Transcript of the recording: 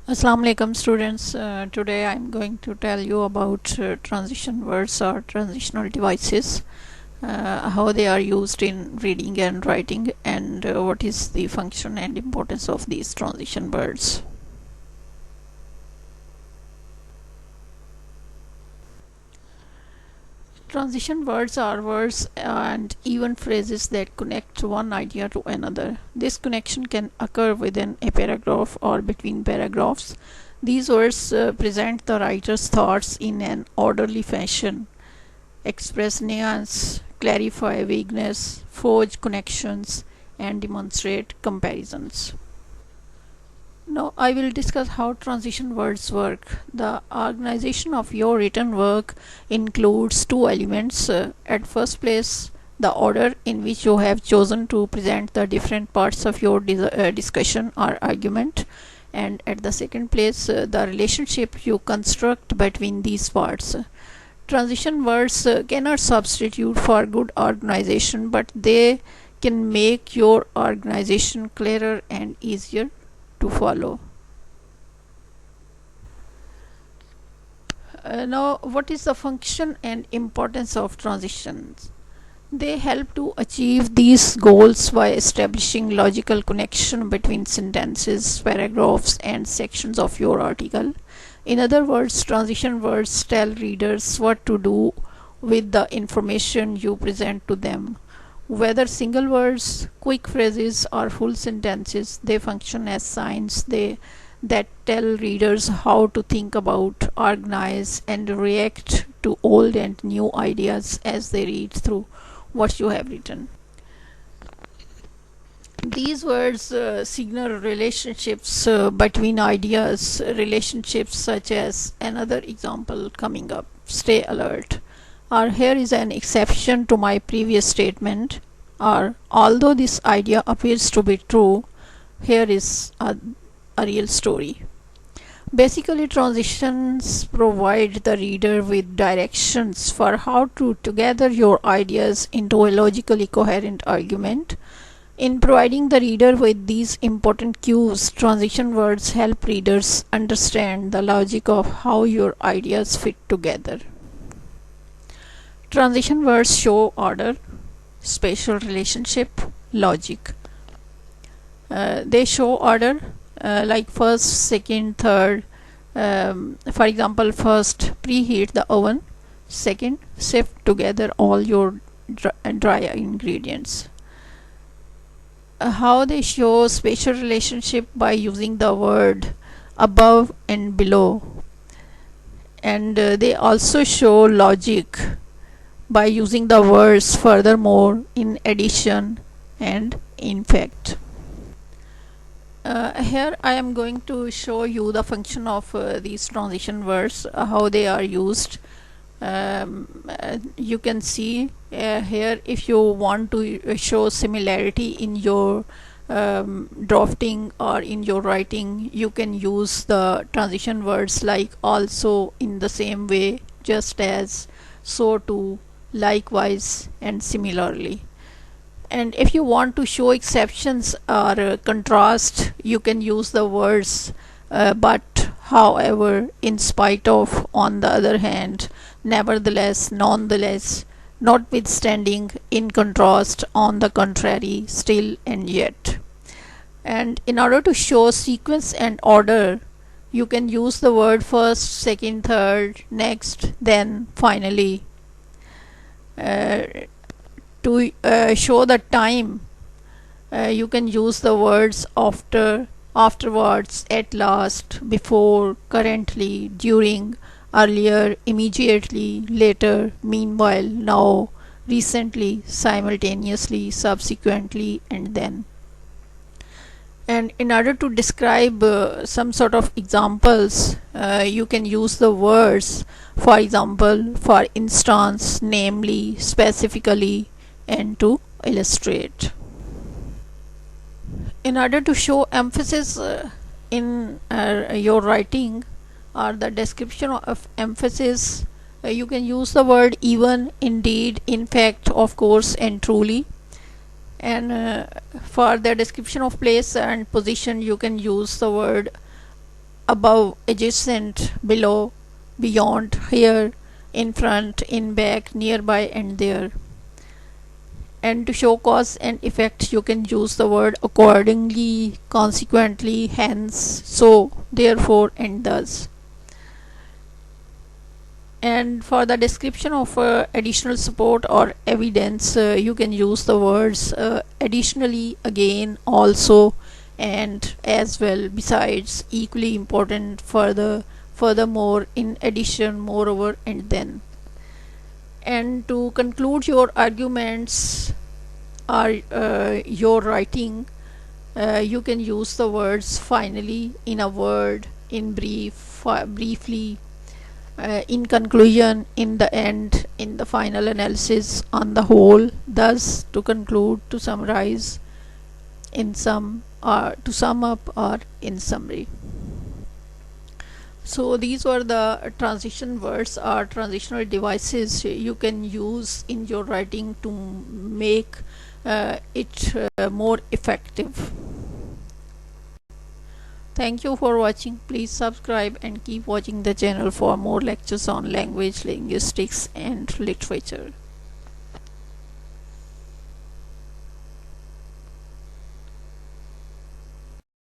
Assalamu alaikum students. Today I'm going to tell you about transition words or transitional devices, how they are used in reading and writing, and what is the function and importance of these transition words. Transition words are words and even phrases that connect one idea to another. This connection can occur within a paragraph or between paragraphs. These words present the writer's thoughts in an orderly fashion, express nuance, clarify vagueness, forge connections, and demonstrate comparisons. Now I will discuss how transition words work. The organization of your written work includes two elements. At first place, the order in which you have chosen to present the different parts of your discussion or argument, and at the second place, the relationship you construct between these parts. Transition words cannot substitute for good organization, but they can make your organization clearer and easier to follow. Now, what is the function and importance of transitions? They help to achieve these goals by establishing logical connection between sentences, paragraphs, and sections of your article. In other words, transition words tell readers what to do with the information you present to them. Whether single words, quick phrases, or full sentences, they function as signs that tell readers how to think about, organize, and react to old and new ideas as they read through what you have written. These words signal relationships between ideas, relationships such as another example coming up. Stay alert. Or here is an exception to my previous statement. Or although this idea appears to be true, here is a real story. Basically, transitions provide the reader with directions for how to gather your ideas into a logically coherent argument. In providing the reader with these important cues, transition words help readers understand the logic of how your ideas fit together. Transition words show order, spatial relationship, logic. They show order like first, second, third. For example, first, preheat the oven. Second, sift together all your dry ingredients. How they show spatial relationship by using the word above and below, and they also show logic by using the words furthermore, in addition, and in fact. Here I am going to show you the function of these transition words, how they are used. You can see here, if you want to show similarity in your drafting or in your writing, you can use the transition words like also, in the same way, just as, so too, likewise, and similarly. And if you want to show exceptions or contrast, you can use the words but, however, in spite of, on the other hand, nevertheless, nonetheless, notwithstanding, in contrast, on the contrary, still, and yet. And in order to show sequence and order, you can use the word first, second, third, next, then, finally. To show the time, you can use the words after, afterwards, at last, before, currently, during, earlier, immediately, later, meanwhile, now, recently, simultaneously, subsequently, and then. And in order to describe some sort of examples, you can use the words, for example, for instance, namely, specifically, and to illustrate. In order to show emphasis in your writing, or the description of emphasis, you can use the word even, indeed, in fact, of course, and truly. And for the description of place and position, you can use the word above, adjacent, below, beyond, here, in front, in back, nearby, and there. And to show cause and effect, you can use the word accordingly, consequently, hence, so, therefore, and thus. And for the description of additional support or evidence, you can use the words additionally, again, also, and as well, besides, equally important, further, furthermore, in addition, moreover, and then. And to conclude your arguments or your writing, you can use the words finally, in a word, in brief, briefly, in conclusion, in the end, in the final analysis, on the whole, thus, to conclude, to summarize, in sum, or to sum up, or in summary. So these were the transition words or transitional devices you can use in your writing to make it more effective. Thank you for watching. Please subscribe and keep watching the channel for more lectures on language, linguistics and literature.